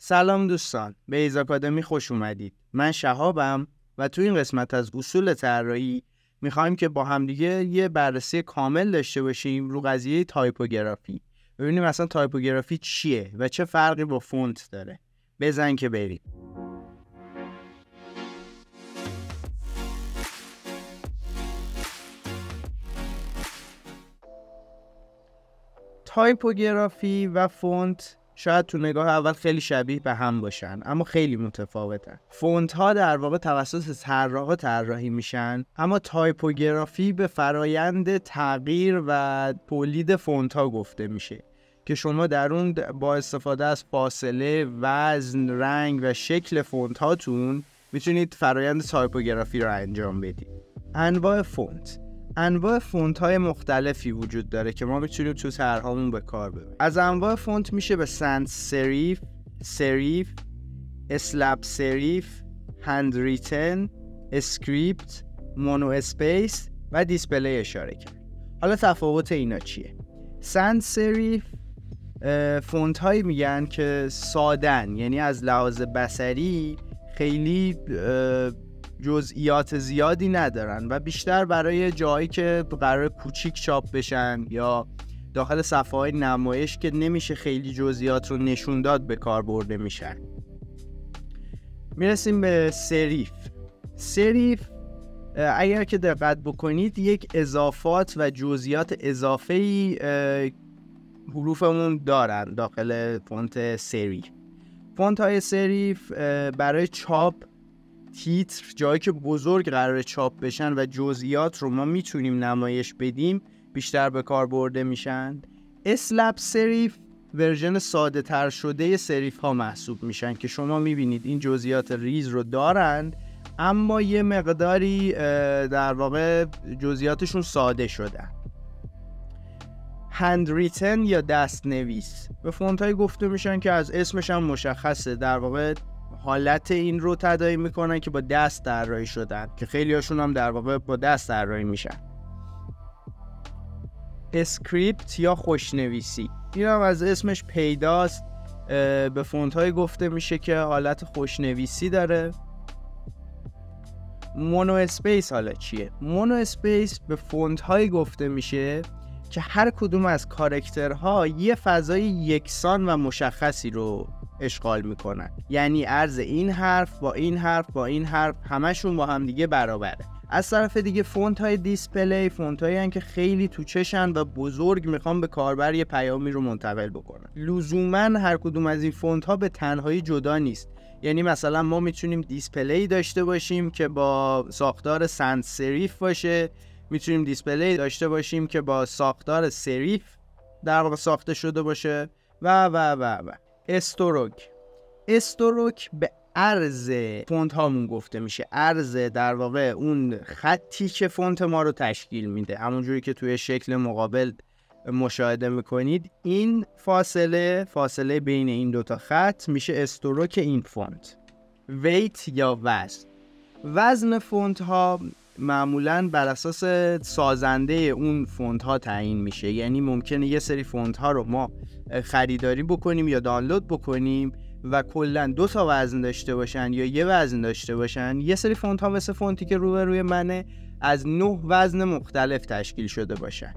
سلام دوستان، به ایز آکادمی خوش اومدید. من شهابم و تو این قسمت از اصول طراحی میخوایم که با همدیگه یه بررسی کامل داشته باشیم رو قضیه تایپوگرافی. ببینیم اصلا تایپوگرافی چیه و چه فرقی با فونت داره. بزن که بریم. تایپوگرافی و فونت شاید تو نگاه اول خیلی شبیه به هم باشن، اما خیلی متفاوتن. فونت ها در واقع توسط طراحا طراحی میشن، اما تایپوگرافی به فرایند تغییر و تولید فونت ها گفته میشه که شما در اون با استفاده از فاصله، وزن، رنگ و شکل فونت هاتون میتونید فرایند تایپوگرافی رو انجام بدید. انواع فونت های مختلفی وجود داره که ما میتونیم تو طرحمون به کار ببریم. از انواع فونت میشه به سانس سریف، سریف، اسلپ سریف، هند ریتن، اسکریپت، مونو اسپیس و دیسپلی اشاره کرد. حالا تفاوت اینا چیه؟ سانس سریف فونت هایی میگن که سادن، یعنی از لحاظ بصری خیلی جزئیات زیادی ندارن و بیشتر برای جایی که قرار کوچیک چاپ بشن یا داخل صفحه های نمایش که نمیشه خیلی جزئیات رو نشون داد به کار برده میشن. میرسیم به سریف اگر که دقت بکنید یک اضافات و جزئیات اضافه‌ای حروفمون دارن داخل فونت سریف. فونت های سریف برای چاپ تیتر، جایی که بزرگ قراره چاپ بشن و جزئیات رو ما میتونیم نمایش بدیم، بیشتر به کار برده میشن. اسلپ سریف ورژن ساده تر شده سریف ها محسوب میشن که شما میبینید این جزئیات ریز رو دارن اما یه مقداری در واقع جزئیاتشون ساده شدن. هند ریتن یا دست نویس به فونت های گفته میشن که از اسمش هم مشخصه، در واقع حالت این رو تداعی میکنن که با دست طراحی شدن که خیلی هاشون هم در واقع با دست طراحی میشن. اسکریپت یا خوشنویسی، این هم از اسمش پیداست، به فونت های گفته میشه که حالت خوشنویسی داره. مونو اسپیس حالا چیه؟ مونو اسپیس به فونت های گفته میشه که هر کدوم از کاراکترها یه فضای یکسان و مشخصی رو اشغال میکنن، یعنی عرض این حرف با این حرف با این حرف همشون با هم دیگه برابره. از طرف دیگه فونت های دیسپلی فونت هایی هن که خیلی تو چشن و بزرگ میخوان به کاربر یه پیامی رو منتقل بکنن. لزوماً هر کدوم از این فونت ها به تنهایی جدا نیست، یعنی مثلا ما میتونیم دیسپلی داشته باشیم که با ساختار سانس سریف باشه، میتونیم دیسپلی داشته باشیم که با ساختار سریف در واقع ساخته شده باشه و استروک به عرض فونت هامون گفته میشه. عرض در واقع اون خطی که فونت ما رو تشکیل میده، همونجوری که توی شکل مقابل مشاهده میکنید. این فاصله بین این دوتا خط میشه استروک این فونت. ویت یا وزن فونت ها معمولاً بر اساس سازنده اون فونت ها تعیین میشه، یعنی ممکنه یه سری فونت ها رو ما خریداری بکنیم یا دانلود بکنیم و کلاً 2 تا وزن داشته باشن یا یه وزن داشته باشن. یه سری فونت ها مثل فونتی که روی منه از 9 وزن مختلف تشکیل شده باشن.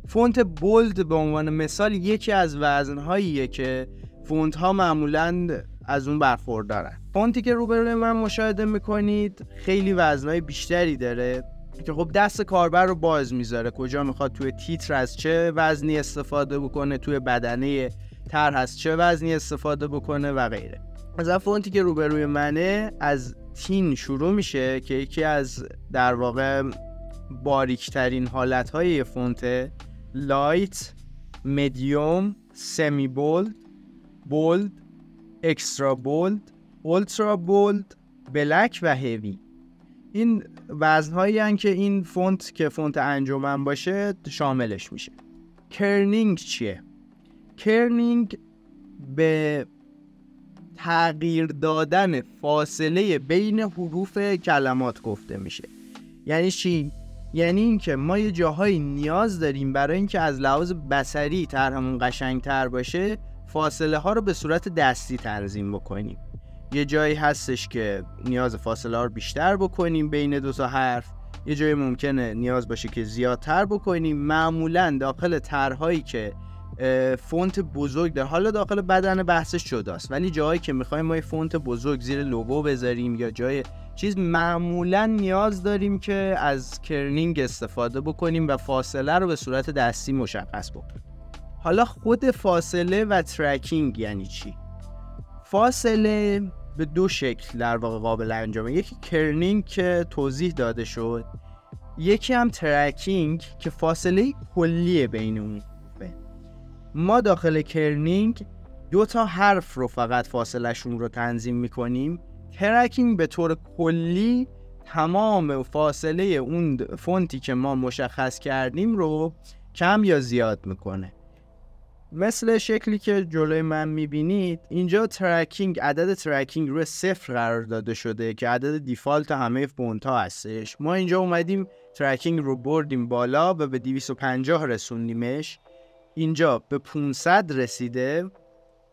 فونت بولد به عنوان مثال یکی از وزن‌هاییه که فونت ها معمولاً از اون برخوردارن. فونتی که روبروی من مشاهده میکنید خیلی وزنهای بیشتری داره که خب دست کاربر رو باز میذاره کجا میخواد توی تیتر از چه وزنی استفاده بکنه، توی بدنه طرح از چه وزنی استفاده بکنه و غیره. مثلا فونتی که روبروی منه از تین شروع میشه که یکی از در واقع باریکترین حالتهای فونت، لایت، مدیوم، سمی بولد، بولد، اکسترا بولد، اولترا بولد، بلک و هیوی. این وزن‌هایی هستند که این فونت که فونت انجمن باشه شاملش میشه. کرنینگ چیه؟ کرنینگ به تغییر دادن فاصله بین حروف کلمات گفته میشه. یعنی چی؟ یعنی اینکه ما یه جاهایی نیاز داریم برای اینکه از لحاظ بصری طرحمون قشنگتر باشه فاصله ها رو به صورت دستی تنظیم بکنیم. یه جایی هستش که نیاز فاصله ها رو بیشتر بکنیم بین دو تا حرف، یه جایی ممکنه نیاز باشه که زیادتر بکنیم. معمولا داخل طرح‌هایی که فونت بزرگ داره، حالا داخل بدن بحثش جداست، ولی جایی که میخوایم ما یه فونت بزرگ زیر لوگو بذاریم یا جای چیز، معمولا نیاز داریم که از کرنینگ استفاده بکنیم و فاصله رو به صورت دستی مشخص بکنیم. حالا خود فاصله و ترکینگ یعنی چی؟ فاصله به دو شکل در واقع قابل انجامه، یکی کرنینگ که توضیح داده شد، یکی هم ترکینگ که فاصله کلیه بین اون. ما داخل کرنینگ 2 تا حرف رو فقط فاصله شون رو تنظیم میکنیم. ترکینگ به طور کلی تمام فاصله اون فونتی که ما مشخص کردیم رو کم یا زیاد میکنه. مثل شکلی که جلوی من میبینید اینجا ترکینگ، عدد ترکینگ روی 0 قرار داده شده که عدد دیفالت همه فونت ها هستش. ما اینجا اومدیم ترکینگ رو بردیم بالا و به 250 رسوندیمش، اینجا به 500 رسیده.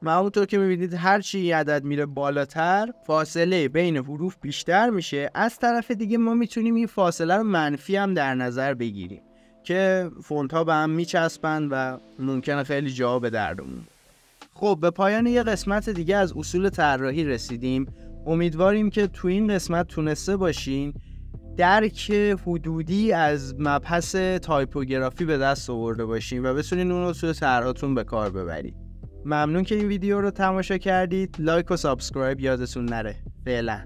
همونطور که میبینید هرچی این عدد میره بالاتر فاصله بین حروف بیشتر میشه. از طرف دیگه ما میتونیم این فاصله رو منفی هم در نظر بگیریم که فونت ها به هم میچسبن و ممکنه خیلی جا به دردمون. خب به پایان یه قسمت دیگه از اصول طراحی رسیدیم. امیدواریم که تو این قسمت تونسته باشین درک حدودی از مبحث تایپوگرافی به دست آورده باشین و بتونین اون رو توی طرحاتون به کار ببرید. ممنون که این ویدیو رو تماشا کردید. لایک و سابسکرایب یادتون نره. فعلا.